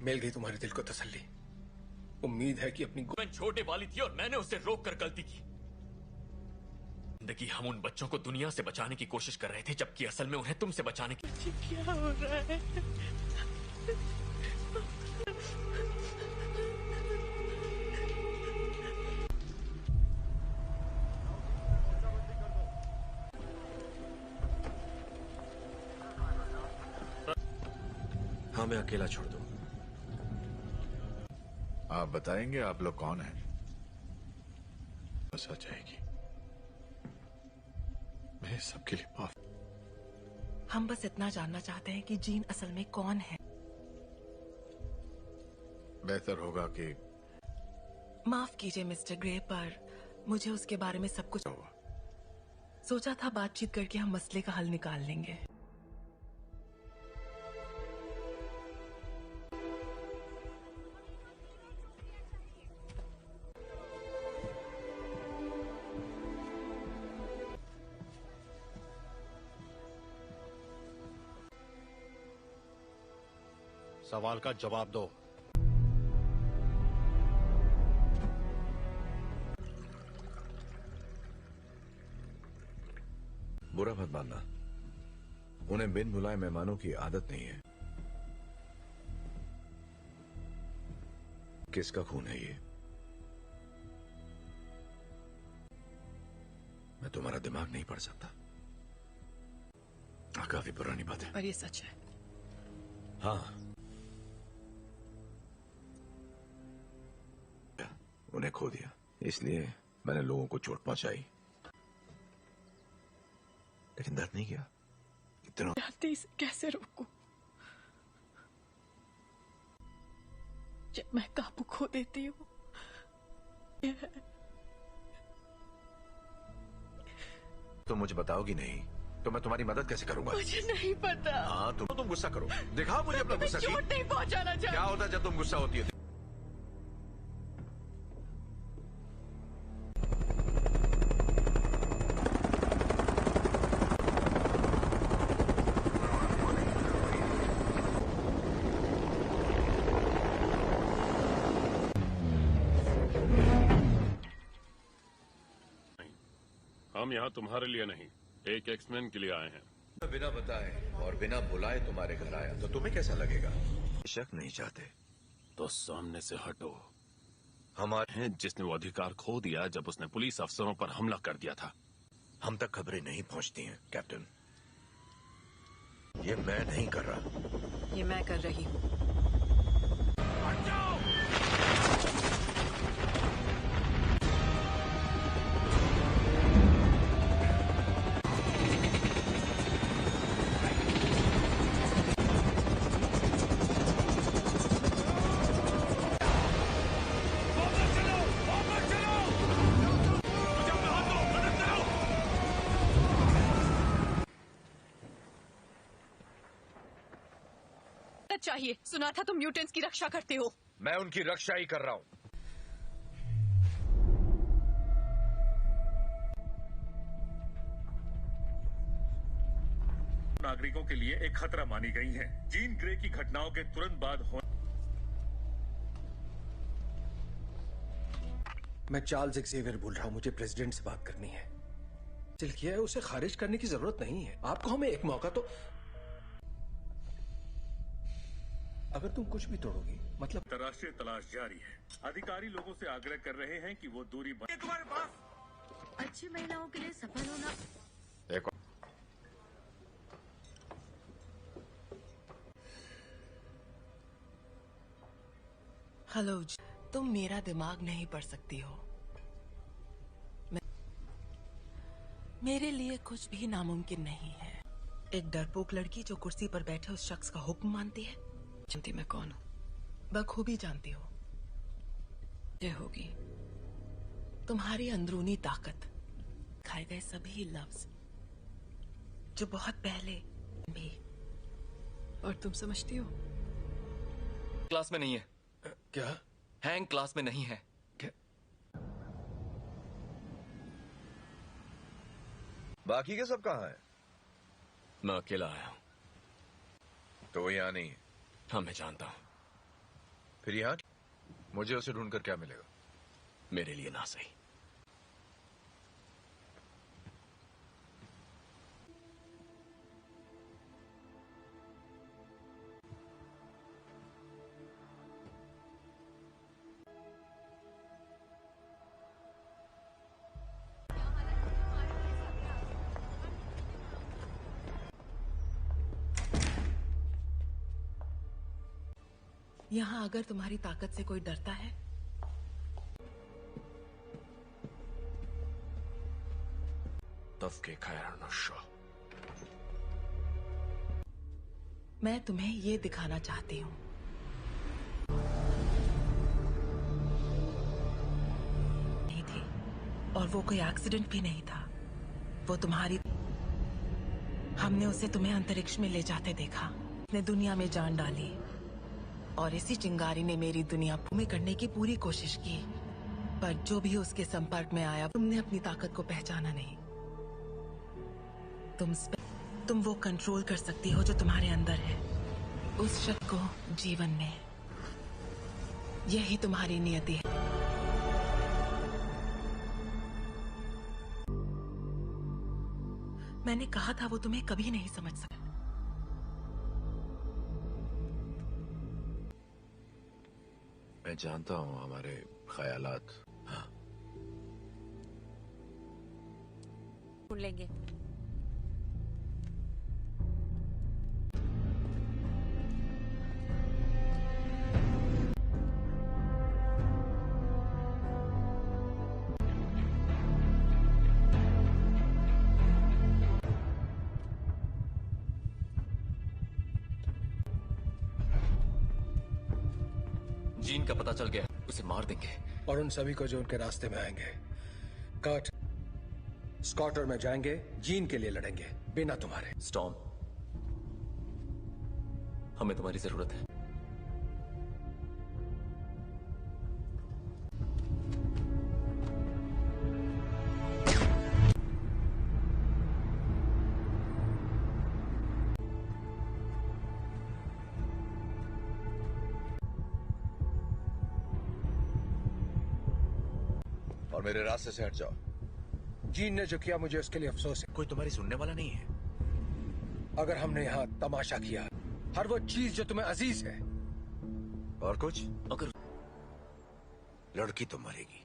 मिल गई तुम्हारे दिल को तसल्ली। उम्मीद है कि अपनी मैं छोटे वाली थी और मैंने उसे रोक कर गलती की। जिंदगी हम उन बच्चों को दुनिया से बचाने की कोशिश कर रहे थे, जबकि असल में उन्हें तुमसे बचाने की। क्या हो रहा है? हाँ, मैं अकेला छोड़ दूं। आप बताएंगे आप लोग कौन हैं? बस आ जाएगी। मैं सबके लिए माफ। हम बस इतना जानना चाहते हैं कि जीन असल में कौन है। बेहतर होगा कि माफ कीजिए मिस्टर ग्रे, पर मुझे उसके बारे में सब कुछ सोचा था। बातचीत करके हम मसले का हल निकाल लेंगे। सवाल का जवाब दो। बुरा मत मानना, उन्हें बिन बुलाए मेहमानों की आदत नहीं है। किसका खून है ये? मैं तुम्हारा दिमाग नहीं पढ़ सकता। काफी पुरानी बात है, पर ये सच है। हाँ, उन्हें खो दिया, इसलिए मैंने लोगों को चोट पहुंचाई, लेकिन दर्द नहीं किया। इतना इसे कैसे रोकूं? जब मैं काबू खो देती हूँ। तो मुझे बताओगी नहीं तो मैं तुम्हारी मदद कैसे करूंगा? मुझे नहीं पता। हाँ, तुम गुस्सा करो, दिखाओ मुझे अपना गुस्सा। चोट नहीं पहुंचाना चाहती। क्या होता है जब तुम गुस्सा होती है? हम यहाँ तुम्हारे लिए नहीं, एक एक्समैन के लिए आए हैं। बिना बताए और बिना बुलाए तुम्हारे घर आया तो तुम्हें कैसा लगेगा? शक नहीं चाहते तो सामने से हटो। हमारे हैं जिसने वो अधिकार खो दिया जब उसने पुलिस अफसरों पर हमला कर दिया था। हम तक खबरें नहीं पहुंचती हैं कैप्टन। ये मैं नहीं कर रहा, ये मैं कर रही हूँ। चाहिए। सुना था तुम म्यूटेंट्स की रक्षा करते हो। मैं उनकी रक्षा ही कर रहा हूं। नागरिकों के लिए एक खतरा मानी गई हैं। जीन ग्रे की घटनाओं के तुरंत बाद मैं चार्ल्स एक्सेवियर बोल रहा हूं। मुझे प्रेसिडेंट से बात करनी है। दिल किया है, उसे खारिज करने की जरूरत नहीं है। आपको हमें एक मौका तो। अगर तुम कुछ भी तोड़ोगी मतलब। अंतर्राष्ट्रीय तलाश जारी है। अधिकारी लोगों से आग्रह कर रहे हैं कि वो दूरी तुम्हारे पास अच्छी महिलाओं के लिए सफल होना। एक हेलो, तुम मेरा दिमाग नहीं पढ़ सकती हो। मेरे लिए कुछ भी नामुमकिन नहीं है। एक डरपोक लड़की जो कुर्सी पर बैठे उस शख्स का हुक्म मानती है। जानती मैं कौन हूँ? बखूबी जानती हो। ये होगी तुम्हारी अंदरूनी ताकत, खाए गए सभी लफ्ज जो बहुत पहले भी। और तुम समझती हो? क्लास में नहीं है। क्या? हैंग क्लास में नहीं है। क्या? बाकी के सब कहाँ हैं? मैं अकेला आया हूँ। तो वो यहाँ नहीं है। हाँ, मैं जानता हूँ। फिर यहाँ मुझे उसे ढूंढकर क्या मिलेगा? मेरे लिए ना सही। यहाँ अगर तुम्हारी ताकत से कोई डरता है मैं तुम्हें ये दिखाना चाहती हूँ। नहीं थी और वो कोई एक्सीडेंट भी नहीं था। वो तुम्हारी हमने उसे तुम्हें अंतरिक्ष में ले जाते देखा। उसने दुनिया में जान डाली और इसी चिंगारी ने मेरी दुनिया में करने की पूरी कोशिश की, पर जो भी उसके संपर्क में आया तुमने अपनी ताकत को पहचाना नहीं। तुम वो कंट्रोल कर सकती हो जो तुम्हारे अंदर है, उस शक्ति को जीवन में। यही तुम्हारी नियति है। मैंने कहा था वो तुम्हें कभी नहीं समझ सका। मैं जानता हूँ हमारे ख्यालात। हाँ, ढूंढ लेंगे। जीन का पता चल गया, उसे मार देंगे। और उन सभी को जो उनके रास्ते में आएंगे। कर्ट, स्कॉट और मैं जाएंगे, जीन के लिए लड़ेंगे, बिना तुम्हारे। स्टॉर्म, हमें तुम्हारी जरूरत है। और मेरे रास्ते से हट जाओ। जीन ने जो किया मुझे उसके लिए अफसोस है। कोई तुम्हारी सुनने वाला नहीं है। अगर हमने यहाँ तमाशा किया, हर वो चीज जो तुम्हें अजीज है। और कुछ? अगर लड़की तो मरेगी।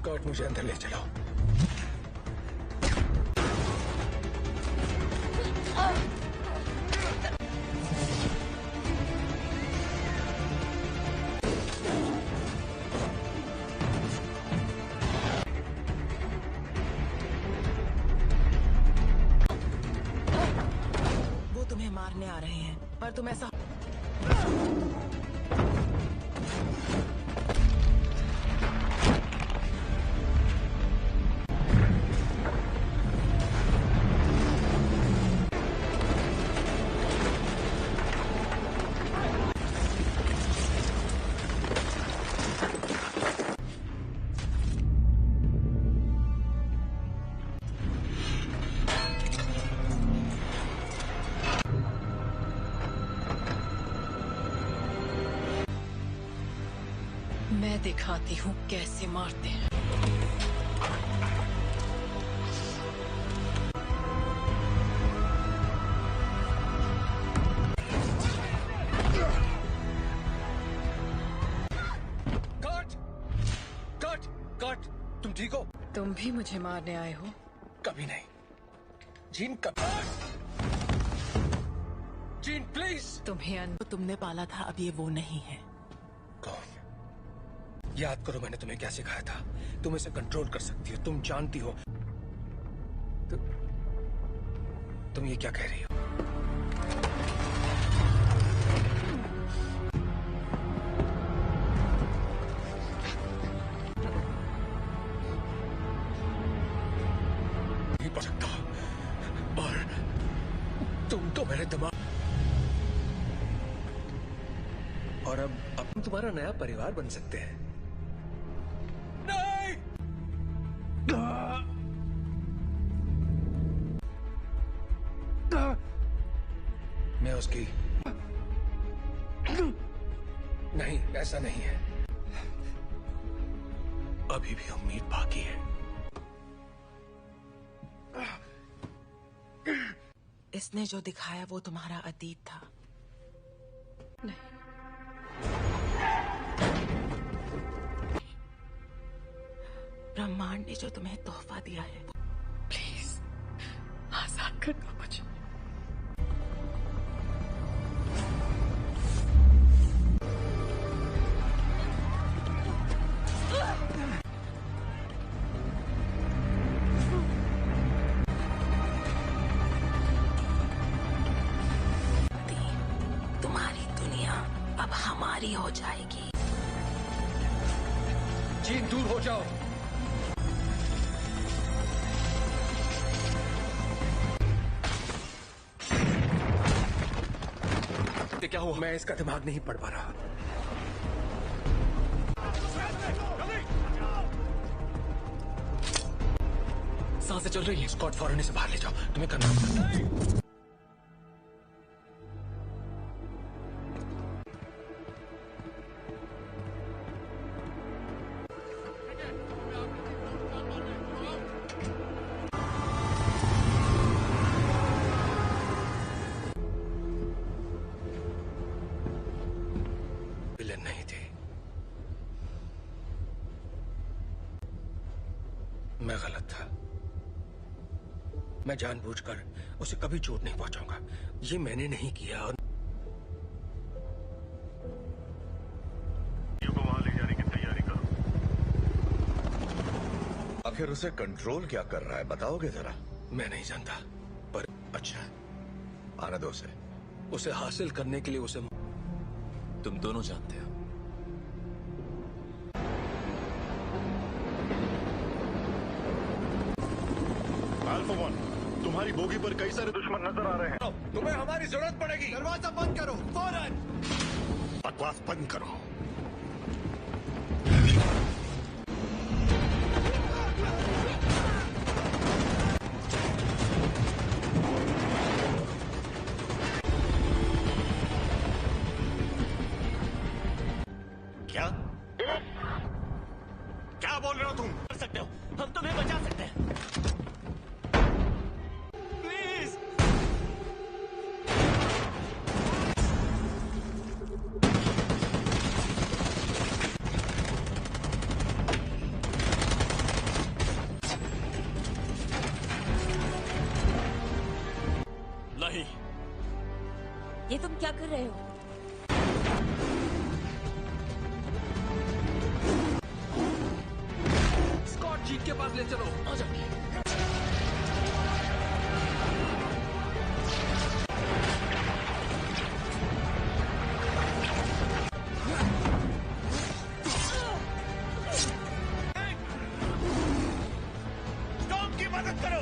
कर्ट, मुझे अंदर ले चलो। वो तुम्हें मारने आ रहे हैं, पर तुम ऐसा मैं दिखाती हूँ कैसे मारते हैं। कर्ट! कर्ट! कर्ट! तुम ठीक हो? तुम भी मुझे मारने आए हो? कभी नहीं। जीन, कभी। Gene, please! तुम्हें तुमने पाला था, अब ये वो नहीं है। कौन? याद करो मैंने तुम्हें क्या सिखाया था। तुम इसे कंट्रोल कर सकती हो, तुम जानती हो। तुम ये क्या कह रही हो? नहीं पढ़ सकता। और तुम तो मेरे दिमाग। और अब तुम्हारा नया परिवार बन सकते हैं। मैं उसकी नहीं, ऐसा नहीं है। अभी भी उम्मीद बाकी है। इसने जो दिखाया वो तुम्हारा अतीत था। नहीं, जो तुम्हें तोहफा दिया है। प्लीज आजाद कर दो मुझे। तुम्हारी दुनिया अब हमारी हो जाएगी। जीन दूर हो जाओ। क्या हुआ? मैं इसका दिमाग नहीं पढ़ पा रहा। सांसें चल रही है। स्कॉट फौरन इसे बाहर ले जाओ। तुम्हें करना होगा। विलेन नहीं थी, मैं गलत था। मैं जानबूझकर उसे कभी चोट नहीं पहुंचाऊंगा। ये मैंने नहीं किया। और को वहां ले जाने की तैयारी करो। आखिर उसे कंट्रोल क्या कर रहा है, बताओगे जरा? मैं नहीं जानता, पर अच्छा, आने दो उसे। उसे हासिल करने के लिए उसे तुम दोनों जानते हो। अल्फा वन, तुम्हारी बोगी पर कई सारे दुश्मन नजर आ रहे हैं। तुम्हें हमारी जरूरत पड़ेगी। दरवाजा बंद करो फौरन। बकवास बंद करो। क्या क्या बोल रहे हो तुम? कर सकते हो, हम तुम्हें बचा सकते हैं। प्लीज। नहीं, ये तुम क्या कर रहे हो? स्कॉट जीत के पास ले चलो। आ जाओ। स्टॉर्म की मदद करो।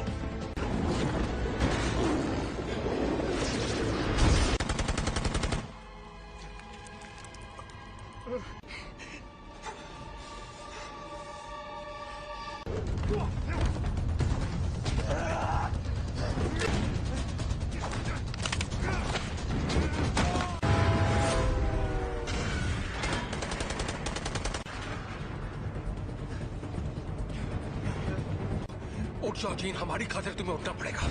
उठ जाओ जीन, हमारी खातिर तुम्हें उठना पड़ेगा।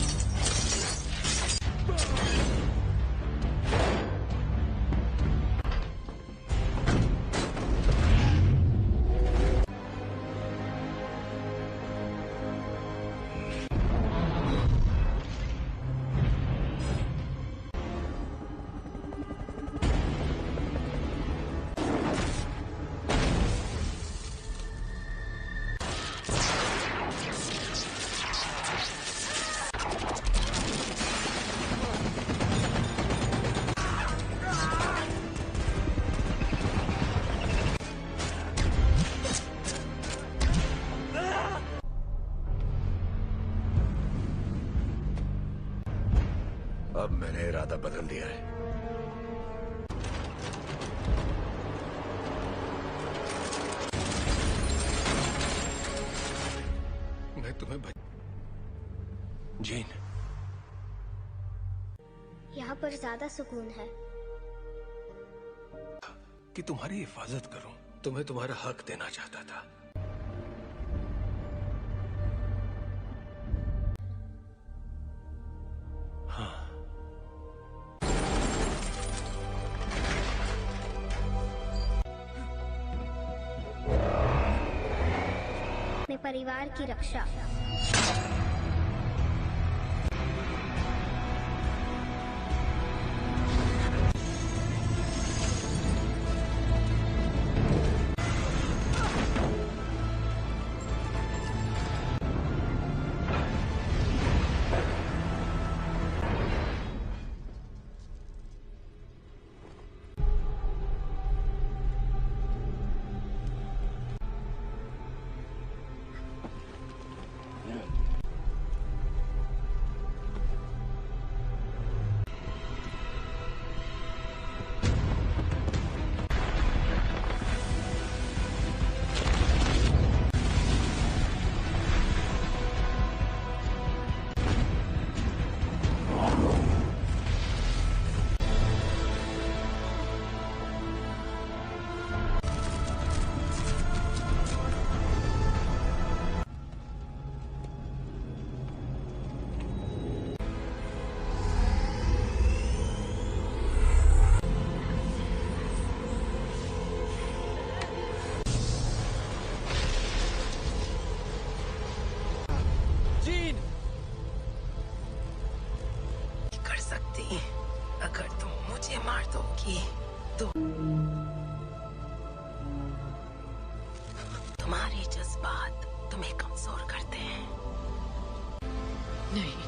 अब मैंने इरादा बदल दिया है। मैं तुम्हें जीन, यहाँ पर ज्यादा सुकून है। कि तुम्हारी हिफाजत करूं। तुम्हें तुम्हारा हक देना चाहता था। हाँ, अपने परिवार की रक्षा। कर सकती अगर तुम मुझे मार दोगी तो तुम्हारे जज्बात तुम्हें कमजोर करते हैं। नहीं,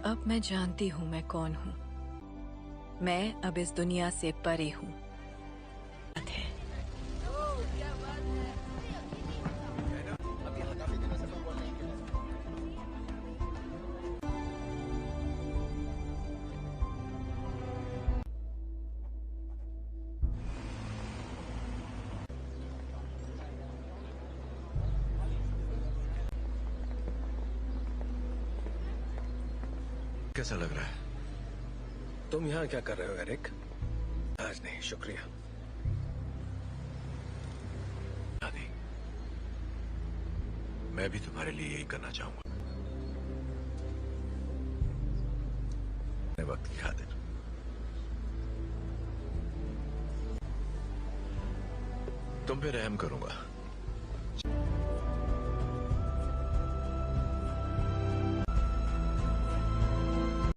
अब मैं जानती हूँ मैं कौन हूँ। मैं अब इस दुनिया से परे हूँ। कैसा लग रहा है? तुम यहाँ क्या कर रहे हो एरिक? आज नहीं, शुक्रिया। दादी, मैं भी तुम्हारे लिए यही करना चाहूंगा। वक्त की खातिर तुम पे रहम करूंगा।